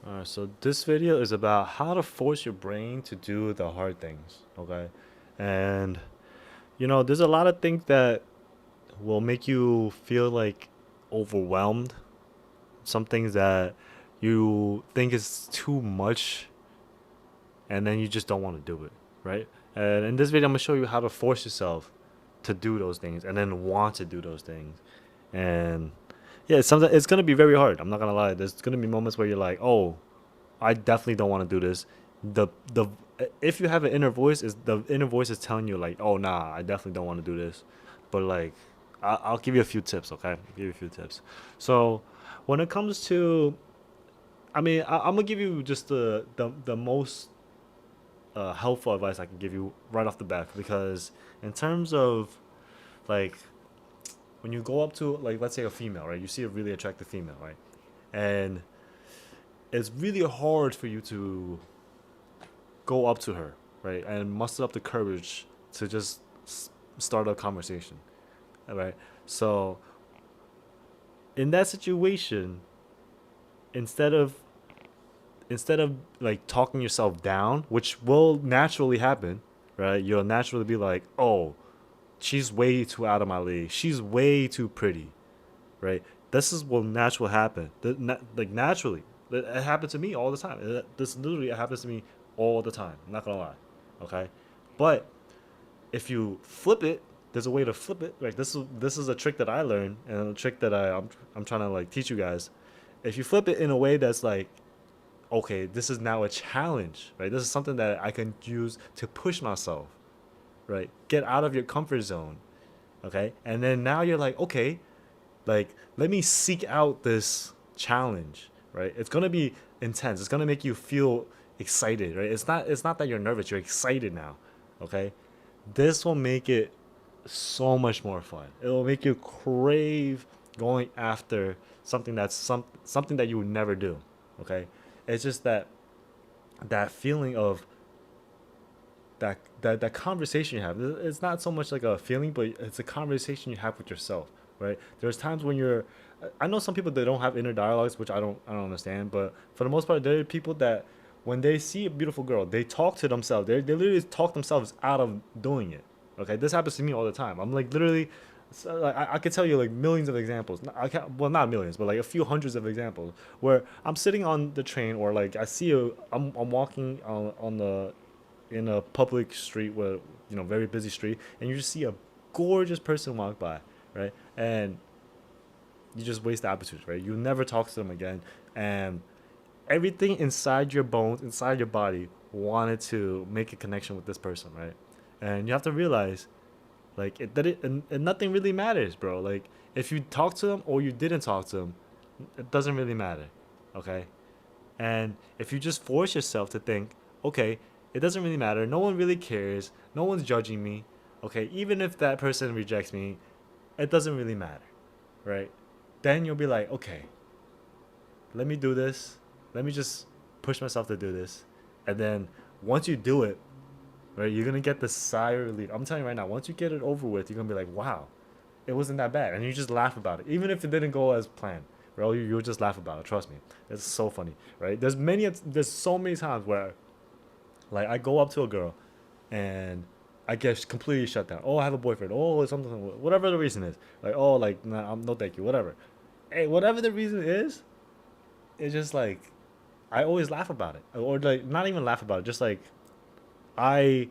Alright, so this video is about how to force your brain to do the hard things, okay? And there's a lot of things that will make you feel like overwhelmed. Some things that you think is too much and then you just don't want to do it, right? And in this video, I'm gonna show you how to force yourself to do those things and then want to do those things. And yeah, it's gonna be very hard. I'm not gonna lie. There's gonna be moments where you're like, oh, I definitely don't want to do this. The if you have an inner voice, is the inner voice is telling you like, oh nah, I definitely don't want to do this. But like, I'll give you a few tips, okay? I'll give you a few tips. So when it comes to, I'm gonna give you just the most helpful advice I can give you right off the bat, because in terms of like when you go up to, like, let's say a female, right? You see a really attractive female, right? And it's really hard for you to go up to her, right, and muster up the courage to just start a conversation, right? So in that situation, instead of instead of like talking yourself down, which will naturally happen, right? You'll naturally be like, "Oh, she's way too out of my league. She's way too pretty," right? This is what natural happen. Like naturally, it happens to me all the time. This literally happens to me all the time. I'm not gonna lie, okay? But if you flip it, there's a way to flip it. Like this is a trick that I learned, and a trick that I'm trying to like teach you guys. If you flip it in a way that's like, okay, this is now a challenge, right? This is something that I can use to push myself, right? Get out of your comfort zone, okay? And then now you're like, okay, like let me seek out this challenge, right? It's gonna be intense. It's gonna make you feel excited, right? It's not that you're nervous. You're excited now, okay? This will make it so much more fun. It will make you crave going after something that's something that you would never do. Okay, it's just that feeling of that conversation you have. It's not so much like a feeling, but it's a conversation you have with yourself. Right? There's times when you're. I know some people that don't have inner dialogues, which I don't understand. But for the most part, there are people that when they see a beautiful girl, they talk to themselves. They literally talk themselves out of doing it. Okay, this happens to me all the time. I'm like literally, so like, I could tell you like millions of examples. I can't, well, not millions, but like a few hundreds of examples where I'm sitting on the train, or like I'm walking on the in a public street, where very busy street, and you just see a gorgeous person walk by, right? And you just waste the opportunity, right? You never talk to them again, and everything inside your bones, inside your body, wanted to make a connection with this person, right? And you have to realize, like, and nothing really matters, bro. Like, if you talk to them or you didn't talk to them, it doesn't really matter, okay? And if you just force yourself to think, okay, it doesn't really matter. No one really cares. No one's judging me. Okay, even if that person rejects me, it doesn't really matter, right? Then you'll be like, okay, let me do this. Let me just push myself to do this. And then once you do it, right, you're gonna get the sigh of relief. I'm telling you right now, once you get it over with, you're gonna be like, wow, it wasn't that bad, and you just laugh about it, even if it didn't go as planned. Bro, you'll just laugh about it. Trust me, it's so funny, right? There's so many times where like I go up to a girl, and I get completely shut down. Oh, I have a boyfriend. Oh, something, whatever the reason is. Like, oh, like, nah, no, thank you, whatever. Hey, whatever the reason is, it's just like I always laugh about it, or like not even laugh about it, just like I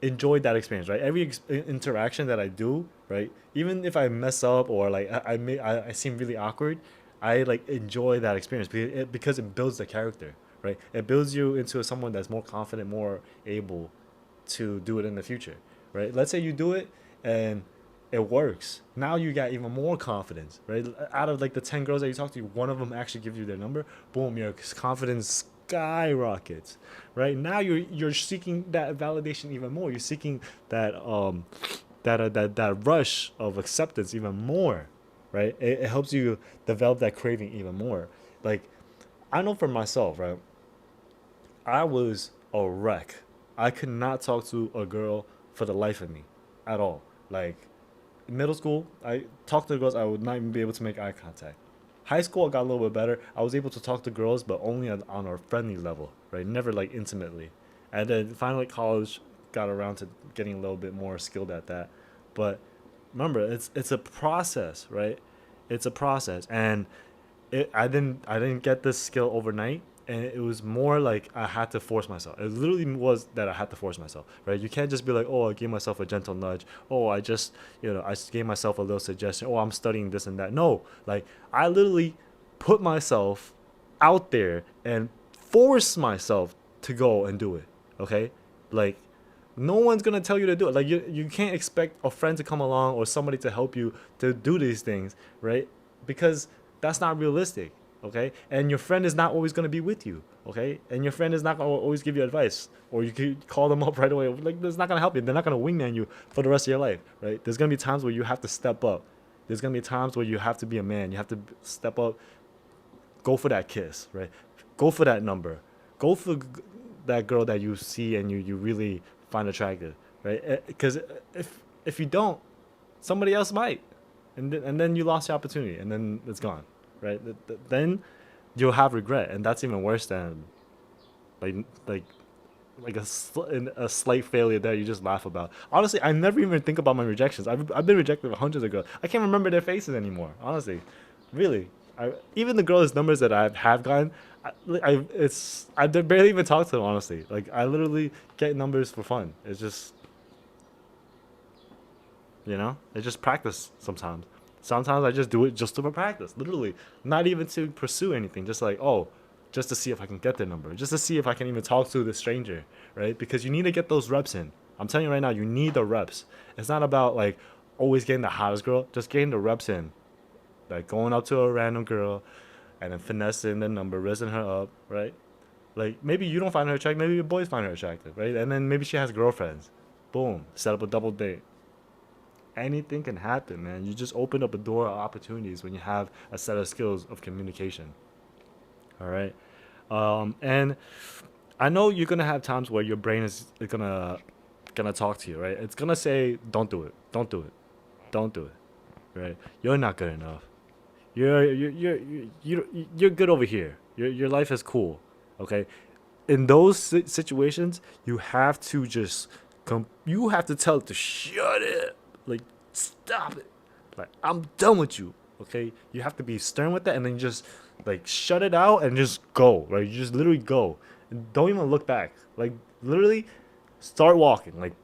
enjoyed that experience, right? Every interaction that I do, right? Even if I mess up, or like I seem really awkward, I like enjoy that experience because it builds the character, right? It builds you into someone that's more confident, more able to do it in the future, right? Let's say you do it and it works. Now you got even more confidence, right? Out of like the 10 girls that you talk to, one of them actually gives you their number. Boom, your confidence skyrockets, right? Now you're seeking that validation even more. You're seeking that rush of acceptance even more, right? It helps you develop that craving even more. Like, I know for myself, right? I was a wreck. I could not talk to a girl for the life of me at all. Like, middle school, I talked to girls, I would not even be able to make eye contact. High school, I got a little bit better. I was able to talk to girls, but only on a friendly level, right? Never like intimately. And then finally, college got around to getting a little bit more skilled at that. But remember, it's a process, right? It's a process, and I didn't get this skill overnight, and it was more like I had to force myself. It literally was that I had to force myself, right? You can't just be like, oh, I gave myself a gentle nudge. Oh, I just gave myself a little suggestion. Oh, I'm studying this and that. No, like I literally put myself out there and force myself to go and do it. Okay, like no one's gonna tell you to do it. Like you can't expect a friend to come along or somebody to help you to do these things, right? Because that's not realistic, okay? And your friend is not always gonna be with you, okay? And your friend is not gonna always give you advice, or you could call them up right away. Like that's not gonna help you. They're not gonna wingman you for the rest of your life, right? There's gonna be times where you have to step up. There's gonna be times where you have to be a man. You have to step up, go for that kiss, right? Go for that number. Go for that girl that you see and you really find attractive, right? Because if you don't, somebody else might, and then you lost your opportunity, and then it's gone, right? Then you'll have regret, and that's even worse than like like a slight failure that you just laugh about. Honestly, I never even think about my rejections. I've been rejected hundreds of girls. I can't remember their faces anymore. Honestly, really. Even the girls' numbers that I have gotten, I barely even talk to them. Honestly, like I literally get numbers for fun. It's just it's just practice sometimes. Sometimes I just do it just to practice, literally, not even to pursue anything. Just like, oh, just to see if I can get their number, just to see if I can even talk to the stranger, right? Because you need to get those reps in. I'm telling you right now, you need the reps. It's not about like always getting the hottest girl, just getting the reps in, like going up to a random girl and then finessing the number, raising her up, right? Like maybe you don't find her attractive, maybe your boys find her attractive, right? And then maybe she has girlfriends. Boom, set up a double date. Anything can happen, man. You just open up a door of opportunities when you have a set of skills of communication. All right. And I know you're gonna have times where your brain is gonna talk to you, right? It's gonna say, "Don't do it. Don't do it. Don't do it." Right? You're not good enough. You're good over here. Your life is cool. Okay. In those situations, you have to just you have to tell it to shut it. Like stop it. Like I'm done with you. Okay. You have to be stern with that, and then just like shut it out and just go. Right. You just literally go. And don't even look back. Like literally, start walking. Like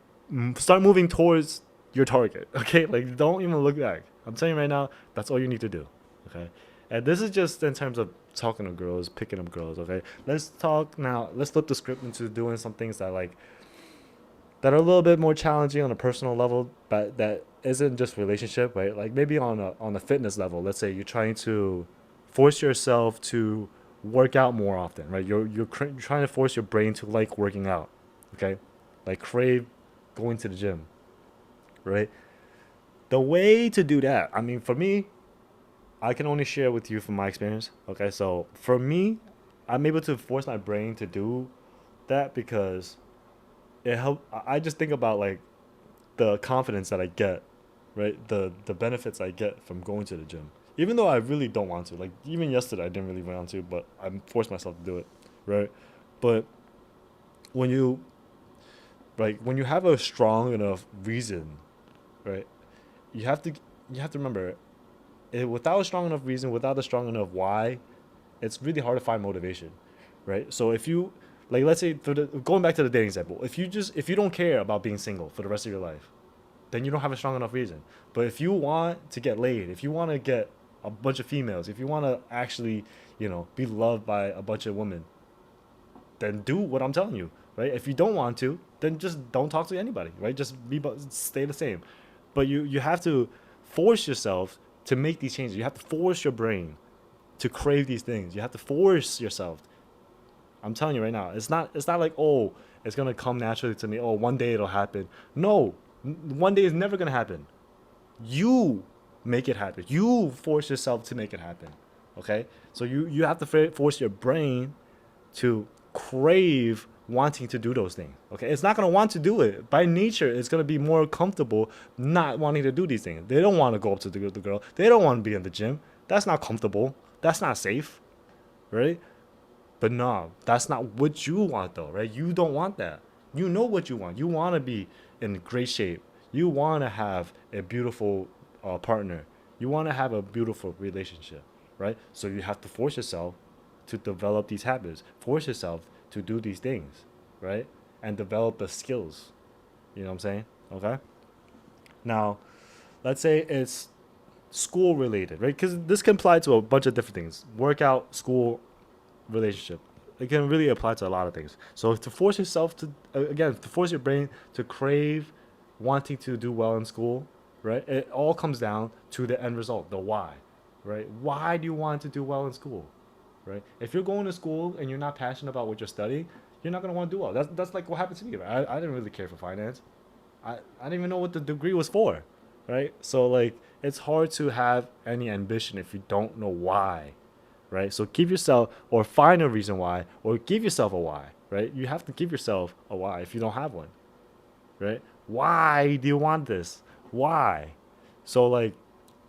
start moving towards your target. Okay. Like don't even look back. I'm telling you right now, that's all you need to do. Okay. And this is just in terms of talking to girls, picking up girls. Okay. Let's talk now. Let's flip the script into doing some things that are a little bit more challenging on a personal level, but that isn't just relationship, right? Like maybe on a fitness level. Let's say you're trying to force yourself to work out more often, right? You're trying to force your brain to like working out, okay? Like crave going to the gym, right? The way to do that, I mean, for me, I can only share with you from my experience. Okay, so for me, I'm able to force my brain to do that because it help. I just think about like the confidence that I get, right? The benefits I get from going to the gym. Even though I really don't want to. Like even yesterday I didn't really want to, but I forced myself to do it, right? But when you when you have a strong enough reason, right? You have to you have to remember without a strong enough reason, without a strong enough why, it's really hard to find motivation, right? So if you let's say going back to the dating example, if you don't care about being single for the rest of your life, then you don't have a strong enough reason. But if you want to get laid, if you want to get a bunch of females, if you want to actually, be loved by a bunch of women, then do what I'm telling you, right? If you don't want to, then just don't talk to anybody, right? Just stay the same. But you have to force yourself to make these changes. You have to force your brain to crave these things. You have to force yourself. I'm telling you right now, it's not like, oh, it's gonna come naturally to me. Oh, one day it'll happen. No, one day is never gonna happen. You make it happen. You force yourself to make it happen. Okay, so you have to force your brain to crave wanting to do those things. Okay, it's not gonna want to do it by nature. It's gonna be more comfortable not wanting to do these things. They don't want to go up to the girl. They don't want to be in the gym. That's not comfortable. That's not safe, right? But no, that's not what you want though, right? You don't want that. You know what you want. You want to be in great shape. You want to have a beautiful partner. You want to have a beautiful relationship, right? So you have to force yourself to develop these habits. Force yourself to do these things, right? And develop the skills. You know what I'm saying? Okay. Now, let's say it's school related, right? Because this can apply to a bunch of different things: workout, school, relationship. It can really apply to a lot of things. So to force yourself to, again, to force your brain to crave wanting to do well in school, right? It all comes down to the end result, the why, right? Why do you want to do well in school, right? If you're going to school and you're not passionate about what you're studying, you're not gonna want to do well. That's like what happened to me. Right? I didn't really care for finance. I didn't even know what the degree was for, right? So like it's hard to have any ambition if you don't know why, right? So give yourself or find a reason why or give yourself a why, right? You have to give yourself a why if you don't have one, right? Why do you want this? Why? So like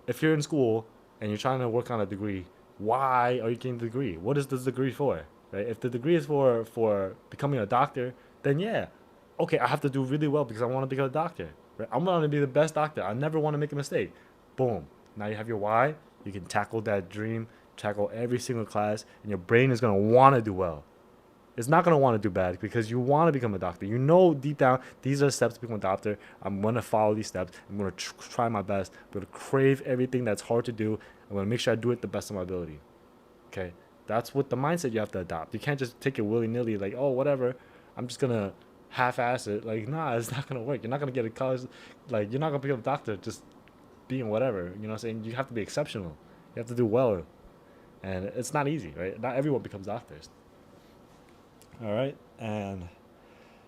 if you're in school and you're trying to work on a degree, why are you getting the degree? What is this degree for? Right? If the degree is for becoming a doctor, then yeah, okay, I have to do really well because I want to become a doctor. Right? I want to be the best doctor. I never want to make a mistake. Boom. Now you have your why. You can tackle that dream, tackle every single class, and your brain is gonna want to do well. It's not going to want to do bad because you want to become a doctor. You know deep down, these are the steps to become a doctor. I'm going to follow these steps. I'm going to try my best. I'm going to crave everything that's hard to do. I'm going to make sure I do it the best of my ability. Okay? That's what the mindset you have to adopt. You can't just take it willy-nilly like, oh, whatever. I'm just going to half-ass it. Like, nah, it's not going to work. You're not going to get a college. Like, you're not going to become a doctor just being whatever. You know what I'm saying? You have to be exceptional. You have to do well. And it's not easy, right? Not everyone becomes doctors. All right, and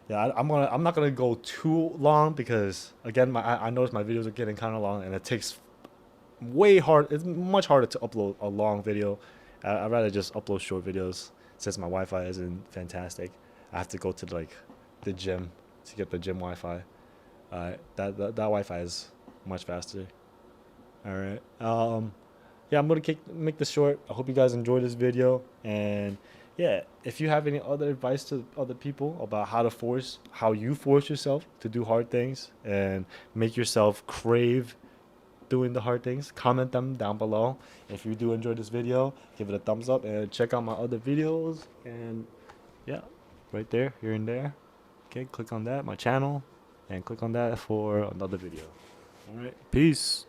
yeah, I'm not gonna go too long because again, I noticed my videos are getting kind of long, and it takes way hard. It's much harder to upload a long video. I'd rather just upload short videos since my Wi-Fi isn't fantastic. I have to go to like the gym to get the gym Wi-Fi. That Wi-Fi is much faster. All right. Yeah, I'm gonna make this short. I hope you guys enjoyed this video, and yeah, if you have any other advice to other people about how you force yourself to do hard things and make yourself crave doing the hard things, comment them down below. If you do enjoy this video, give it a thumbs up and check out my other videos. And yeah, right there, here and there. Okay, click on that, my channel, and click on that for another video. All right, peace.